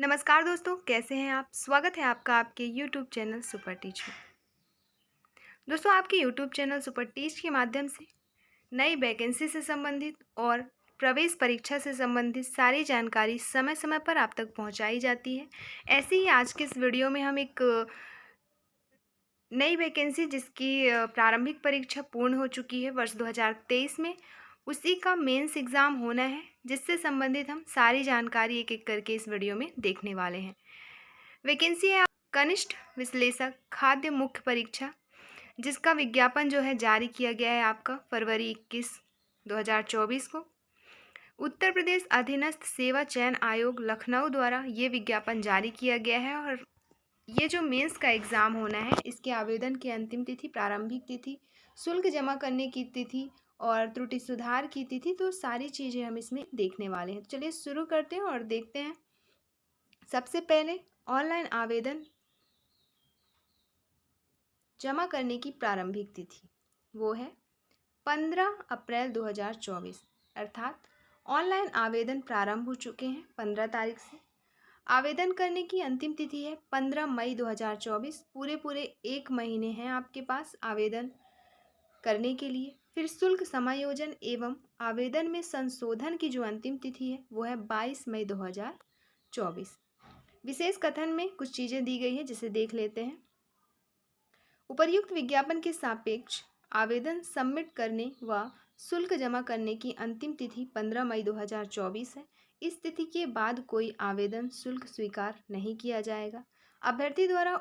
नमस्कार दोस्तों, कैसे हैं आप? स्वागत है आपका आपके यूट्यूब चैनल सुपर टीच में। दोस्तों, आपके यूट्यूब चैनल सुपर टीच के माध्यम से नई वैकेंसी से संबंधित और प्रवेश परीक्षा से संबंधित सारी जानकारी समय समय पर आप तक पहुंचाई जाती है। ऐसे ही आज के इस वीडियो में हम एक नई वैकेंसी जिसकी प्रारंभिक परीक्षा पूर्ण हो चुकी है वर्ष 2023 में, उसी का मेंस एग्ज़ाम होना है, जिससे संबंधित हम सारी जानकारी एक एक करके इस वीडियो में देखने वाले हैं। वैकेंसी है कनिष्ठ विश्लेषक खाद्य मुख्य परीक्षा, जिसका विज्ञापन जो है जारी किया गया है आपका फरवरी 21 2024 को। उत्तर प्रदेश अधीनस्थ सेवा चयन आयोग लखनऊ द्वारा ये विज्ञापन जारी किया गया है। और ये जो मेंस का एग्ज़ाम होना है, इसके आवेदन की अंतिम तिथि, प्रारंभिक तिथि, शुल्क जमा करने की तिथि और त्रुटि सुधार की तिथि, तो सारी चीज़ें हम इसमें देखने वाले हैं। तो चलिए शुरू करते हैं और देखते हैं। सबसे पहले ऑनलाइन आवेदन जमा करने की प्रारंभिक तिथि वो है 15 अप्रैल 2024, अर्थात ऑनलाइन आवेदन प्रारंभ हो चुके हैं 15 तारीख से। आवेदन करने की अंतिम तिथि है 15 मई 2024। पूरे एक महीने हैं आपके पास आवेदन करने के लिए। फिर शुल्क समायोजन एवं आवेदन में संशोधन की जो अंतिम तिथि है वो है 22 मई 2024। विशेष कथन में कुछ चीज़ें दी गई है, जिसे देख लेते हैं। उपर्युक्त विज्ञापन के सापेक्ष आवेदन सबमिट करने व शुल्क जमा करने की अंतिम तिथि 15 मई 2024 है। इस तिथि के बाद कोई आवेदन शुल्क स्वीकार नहीं किया जाएगा। अभ्यर्थी द्वारा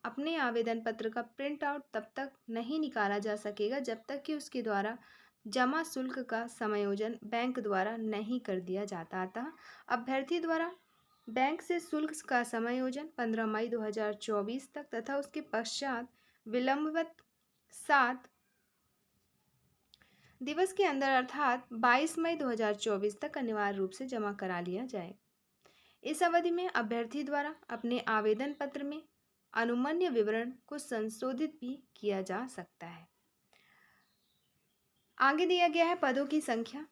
अपने आवेदन पत्र का प्रिंट आउट तब तक नहीं निकाला जा सकेगा जब तक कि उसके द्वारा जमा शुल्क का समायोजन बैंक द्वारा नहीं कर दिया जाता। अतः अभ्यर्थी द्वारा बैंक से शुल्क का समायोजन 15 मई 2024 तक तथा उसके पश्चात विलंबवत 7 दिवस के अंदर अर्थात 22 मई 2024 तक अनिवार्य रूप से जमा करा लिया जाए। इस अवधि में अभ्यर्थी द्वारा अपने आवेदन पत्र में अनुमन्य विवरण को संशोधित भी किया जा सकता है। आगे दिया गया है पदों की संख्या,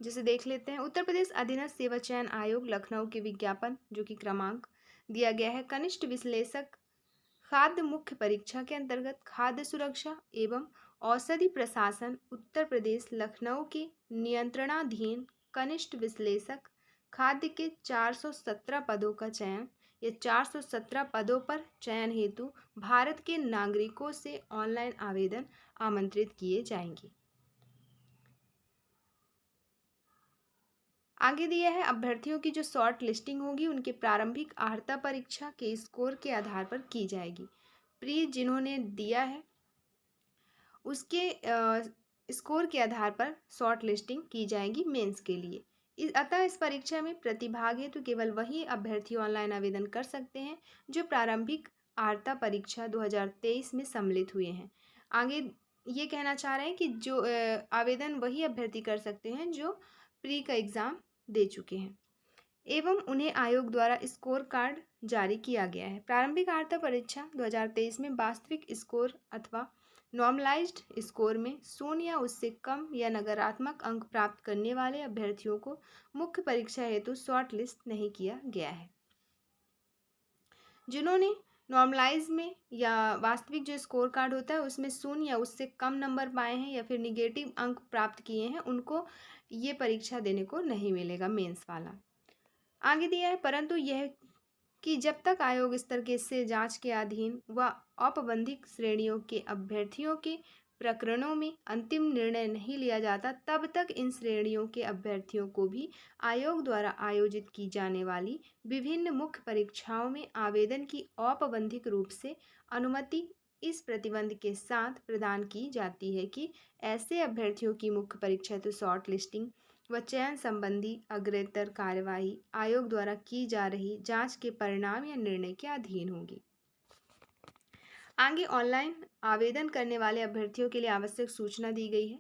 जिसे देख लेते हैं। उत्तर प्रदेश अधीनस्थ सेवा चयन आयोग लखनऊ के विज्ञापन जो कि क्रमांक दिया गया है कनिष्ठ विश्लेषक खाद्य मुख्य परीक्षा के अंतर्गत खाद्य सुरक्षा एवं औषधि प्रशासन उत्तर प्रदेश लखनऊ के नियंत्रणाधीन कनिष्ठ विश्लेषक खाद्य के 417 पदों का चयन। ये 417 पदों पर चयन हेतु भारत के नागरिकों से ऑनलाइन आवेदन आमंत्रित किए जाएंगे। आगे दिया है अभ्यर्थियों की जो शॉर्ट लिस्टिंग होगी उनके प्रारंभिक अर्हता परीक्षा के स्कोर के आधार पर की जाएगी। प्री जिन्होंने दिया है उसके स्कोर के आधार पर शॉर्ट लिस्टिंग की जाएगी मेंस के लिए। अतः इस परीक्षा में प्रतिभाग हेतु केवल वही अभ्यर्थी ऑनलाइन आवेदन कर सकते हैं जो प्रारंभिक अर्हता परीक्षा 2023 में सम्मिलित हुए हैं। आगे ये कहना चाह रहे हैं कि जो आवेदन वही अभ्यर्थी कर सकते हैं जो प्री का एग्ज़ाम दे चुके हैं एवं उन्हें आयोग द्वारा स्कोर कार्ड जारी किया गया है। प्रारंभिक अर्हता परीक्षा 2023 में वास्तविक स्कोर अथवा नॉर्मलाइज्ड स्कोर में 0 या उससे कम या नकारात्मक अंक प्राप्त करने वाले अभ्यर्थियों को मुख्य परीक्षा हेतु शॉर्ट लिस्ट नहीं किया गया है। जिन्होंने नॉर्मलाइज में या वास्तविक जो स्कोर कार्ड होता है उसमें 0 या उससे कम नंबर पाए हैं या फिर निगेटिव अंक प्राप्त किए हैं, उनको ये परीक्षा देने को नहीं मिलेगा मेंस वाला। आगे दिया है परंतु यह कि जब तक आयोग स्तर के से जांच के अधीन व औपबंधिक श्रेणियों के अभ्यर्थियों के प्रकरणों में अंतिम निर्णय नहीं लिया जाता, तब तक इन श्रेणियों के अभ्यर्थियों को भी आयोग द्वारा आयोजित की जाने वाली विभिन्न मुख्य परीक्षाओं में आवेदन की औपबंधिक रूप से अनुमति इस प्रतिबंध के साथ प्रदान की जाती है कि ऐसे अभ्यर्थियों की मुख्य परीक्षा तो शॉर्ट लिस्टिंग व चयन संबंधी अग्रेतर कार्यवाही आयोग द्वारा की जा रही जांच के परिणाम या निर्णय के अधीन होगी। आगे ऑनलाइन आवेदन करने वाले अभ्यर्थियों के लिए आवश्यक सूचना दी गई है,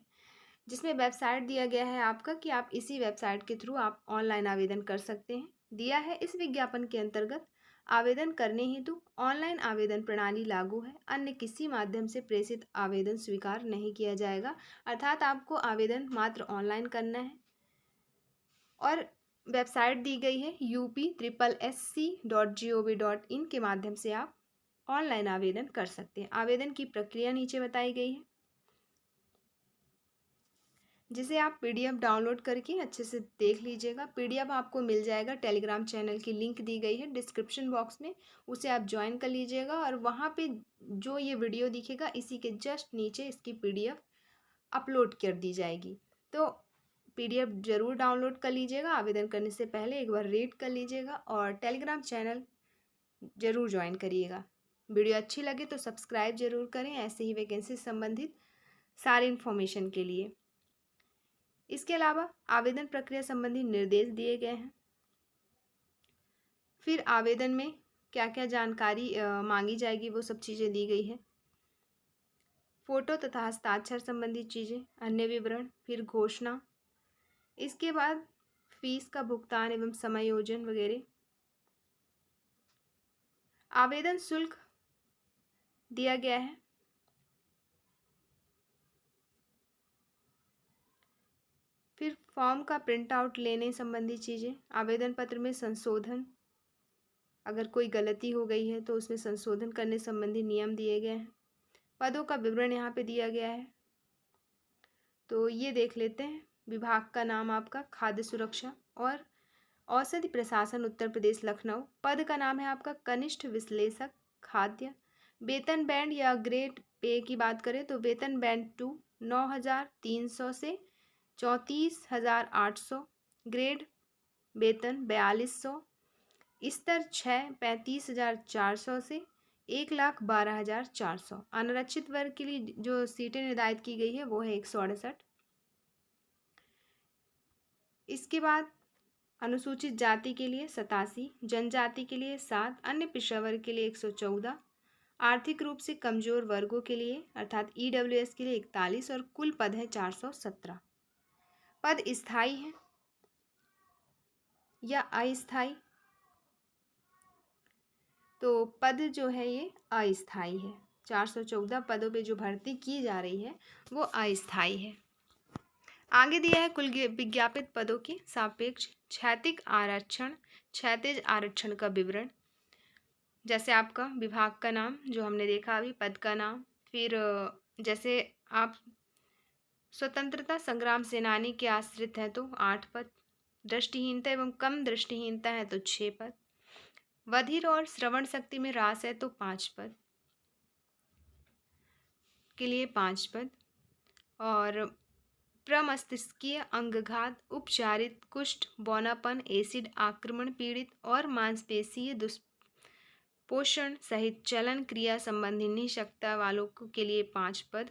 जिसमें वेबसाइट दिया गया है आपका कि आप इसी वेबसाइट के थ्रू आप ऑनलाइन आवेदन कर सकते हैं। दिया है इस विज्ञापन के अंतर्गत आवेदन करने हेतु ऑनलाइन आवेदन प्रणाली लागू है, अन्य किसी माध्यम से प्रेषित आवेदन स्वीकार नहीं किया जाएगा। अर्थात आपको आवेदन मात्र ऑनलाइन करना है और वेबसाइट दी गई है UP SSC.gov.in के माध्यम से आप ऑनलाइन आवेदन कर सकते हैं। आवेदन की प्रक्रिया नीचे बताई गई है, जिसे आप PDF डाउनलोड करके अच्छे से देख लीजिएगा। PDF आपको मिल जाएगा, टेलीग्राम चैनल की लिंक दी गई है डिस्क्रिप्शन बॉक्स में, उसे आप ज्वाइन कर लीजिएगा और वहाँ पे जो ये वीडियो दिखेगा इसी के जस्ट नीचे इसकी PDF अपलोड कर दी जाएगी। तो PDF ज़रूर डाउनलोड कर लीजिएगा, आवेदन करने से पहले एक बार रीड कर लीजिएगा और टेलीग्राम चैनल ज़रूर ज्वाइन करिएगा। वीडियो अच्छी लगे तो सब्सक्राइब ज़रूर करें ऐसे ही वैकेंसी से संबंधित सारी इन्फॉर्मेशन के लिए। इसके अलावा आवेदन प्रक्रिया संबंधी निर्देश दिए गए हैं। फिर आवेदन में क्या क्या जानकारी मांगी जाएगी वो सब चीज़ें दी गई है। फ़ोटो तथा हस्ताक्षर संबंधी चीज़ें, अन्य विवरण, फिर घोषणा, इसके बाद फीस का भुगतान एवं समायोजन वगैरह। आवेदन शुल्क दिया गया है। फिर फॉर्म का प्रिंट आउट लेने संबंधी चीज़ें, आवेदन पत्र में संशोधन, अगर कोई गलती हो गई है तो उसमें संशोधन करने संबंधी नियम दिए गए हैं। पदों का विवरण यहाँ पे दिया गया है, तो ये देख लेते हैं। विभाग का नाम आपका खाद्य सुरक्षा और औषधि प्रशासन उत्तर प्रदेश लखनऊ। पद का नाम है आपका कनिष्ठ विश्लेषक खाद्य। वेतन बैंड या ग्रेड पे की बात करें तो वेतन बैंड 2 9,300 से 34,800, ग्रेड वेतन 4,200, स्तर 6 35,400 से 1,12,400। अनारक्षित वर्ग के लिए जो सीटें निर्धारित की गई है वो है 168। इसके बाद अनुसूचित जाति के लिए 87, जनजाति के लिए 7, अन्य पिछड़ा वर्ग के लिए 114, आर्थिक रूप से कमजोर वर्गों के लिए अर्थात EWS के लिए 41 और कुल पद है 417। पद स्थायी है या अस्थायी? तो पद जो है ये अस्थायी है। 414 पदों पे जो भर्ती की जा रही है वो अस्थायी है। आगे दिया है कुल विज्ञापित पदों के सापेक्ष क्षैतिज आरक्षण, क्षैतिज आरक्षण का विवरण, जैसे आपका विभाग का नाम जो हमने देखा अभी, पद का नाम, फिर जैसे आप स्वतंत्रता संग्राम सेनानी के आश्रित हैं तो 8 पद, दृष्टिहीनता एवं कम दृष्टिहीनता है तो 6 पद, बधिर और श्रवण शक्ति में ह्रास है तो 5 पद के लिए 5 पद, और प्रमस्तिष्कीय अंगघात, उपचारित कुष्ठ, बौनापन, एसिड आक्रमण पीड़ित और मांसपेशीय दुष्पोषण सहित चलन क्रिया संबंधी निःशक्तता वालों के लिए 5 पद।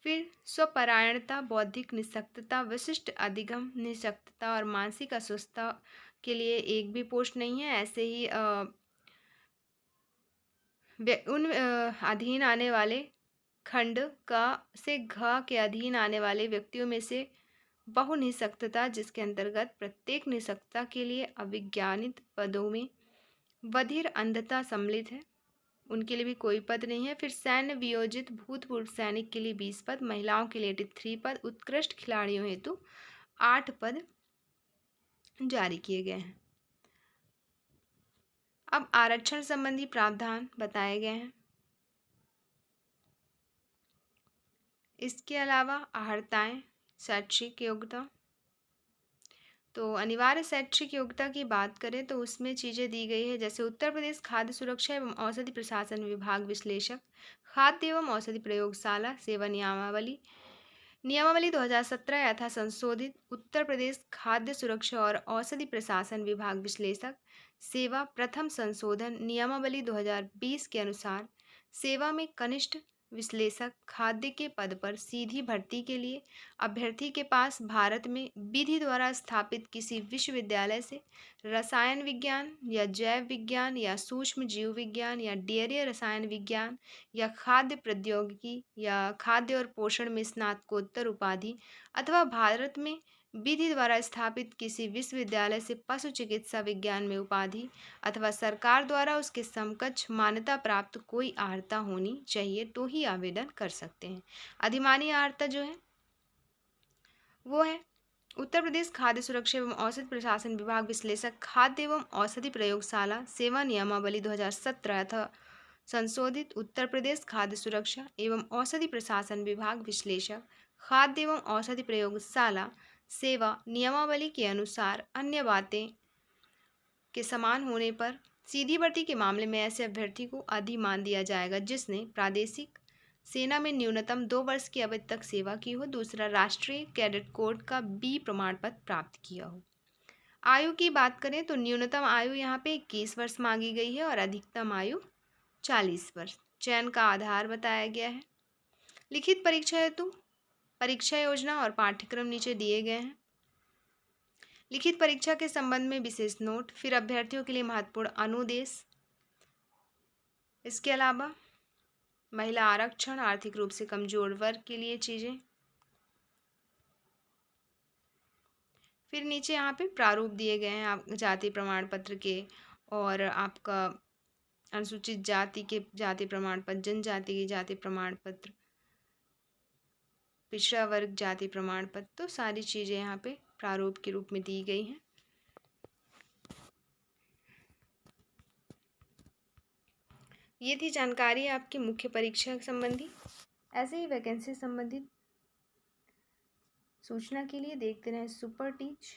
फिर स्वपरायणता, बौद्धिक निःशक्तता, विशिष्ट अधिगम निःशक्तता और मानसिक अस्वस्थता के लिए एक भी पोस्ट नहीं है। ऐसे ही उन अधीन आने वाले खंड का से घ के अधीन आने वाले व्यक्तियों में से बहु निःशक्तता, जिसके अंतर्गत प्रत्येक निःशक्तता के लिए अविज्ञानित पदों में बधिर अंधता सम्मिलित है, उनके लिए भी कोई पद नहीं है। फिर सैन्य वियोजित भूतपूर्व सैनिक के लिए 20 पद, महिलाओं के लिए 83 पद, उत्कृष्ट खिलाड़ियों हेतु 8 पद जारी किए गए हैं। अब आरक्षण संबंधी प्रावधान बताए गए हैं। इसके अलावा अहर्ताएं, शैक्षिक योग्यता, तो अनिवार्य शैक्षिक योग्यता की बात करें तो उसमें चीज़ें दी गई है, जैसे उत्तर प्रदेश खाद्य सुरक्षा एवं औषधि प्रशासन विभाग विश्लेषक, खाद्य एवं औषधि प्रयोगशाला सेवा नियमावली 2017 यथा संशोधित, उत्तर प्रदेश खाद्य सुरक्षा और औषधि प्रशासन विभाग विश्लेषक सेवा प्रथम संशोधन नियमावली 2020 के अनुसार सेवा में कनिष्ठ विश्लेषक खाद्य के पद पर सीधी भर्ती के लिए अभ्यर्थी के पास भारत में विधि द्वारा स्थापित किसी विश्वविद्यालय से रसायन विज्ञान या जैव विज्ञान या सूक्ष्म जीव विज्ञान या डेयरी रसायन विज्ञान या खाद्य प्रौद्योगिकी या खाद्य और पोषण में स्नातकोत्तर उपाधि अथवा भारत में विधि द्वारा स्थापित किसी विश्वविद्यालय से पशु चिकित्सा विज्ञान में उपाधि अथवा सरकार द्वारा उसके समकक्ष मान्यता प्राप्त कोई अर्हता होनी चाहिए तो ही आवेदन कर सकते हैं। अधिमानी अर्हता जो है वो है उत्तर प्रदेश खाद्य सुरक्षा एवं औषधि प्रशासन विभाग विश्लेषक खाद्य एवं औषधि प्रयोगशाला सेवा नियमावली 2017 अथवा संशोधित उत्तर प्रदेश खाद्य सुरक्षा एवं औषधि प्रशासन विभाग विश्लेषक खाद्य एवं औषधि प्रयोगशाला सेवा नियमावली के अनुसार अन्य बातें के समान होने पर सीधी भर्ती के मामले में ऐसे अभ्यर्थी को अधिमान दिया जाएगा जिसने प्रादेशिक सेना में न्यूनतम 2 वर्ष की अवधि तक सेवा की हो, दूसरा राष्ट्रीय कैडेट कोड का बी प्रमाण पत्र प्राप्त किया हो। आयु की बात करें तो न्यूनतम आयु यहाँ पे 21 वर्ष मांगी गई है और अधिकतम आयु 40 वर्ष। चयन का आधार बताया गया है। लिखित परीक्षा हेतु परीक्षा योजना और पाठ्यक्रम नीचे दिए गए हैं। लिखित परीक्षा के संबंध में विशेष नोट, फिर अभ्यर्थियों के लिए महत्वपूर्ण अनुदेश, इसके अलावा महिला आरक्षण, आर्थिक रूप से कमजोर वर्ग के लिए चीज़ें, फिर नीचे यहाँ पे प्रारूप दिए गए हैं आप जाति प्रमाण पत्र के और आपका अनुसूचित जाति के जाति प्रमाण पत्र, जनजाति के जाति प्रमाण पत्र, पिछड़ा वर्ग जाति प्रमाण पत्र, तो सारी चीज़ें यहाँ पे प्रारूप के रूप में दी गई हैं। ये थी जानकारी आपकी मुख्य परीक्षा संबंधी। ऐसे ही वैकेंसी संबंधित सूचना के लिए देखते रहें सुपर टीच।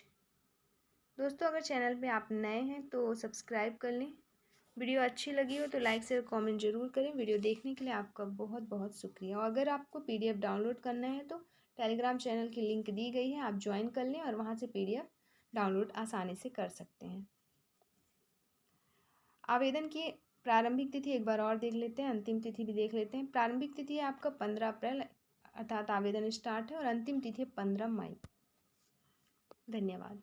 दोस्तों, अगर चैनल पे आप नए हैं तो सब्सक्राइब कर लें। वीडियो अच्छी लगी हो तो लाइक शेयर कमेंट जरूर करें। वीडियो देखने के लिए आपका बहुत बहुत शुक्रिया। और अगर आपको PDF डाउनलोड करना है तो टेलीग्राम चैनल की लिंक दी गई है, आप ज्वाइन कर लें और वहाँ से PDF डाउनलोड आसानी से कर सकते हैं। आवेदन की प्रारंभिक तिथि एक बार और देख लेते हैं, अंतिम तिथि भी देख लेते हैं। प्रारंभिक तिथि है आपका 15 अप्रैल अर्थात आवेदन स्टार्ट है और अंतिम तिथि है 15 मई। धन्यवाद।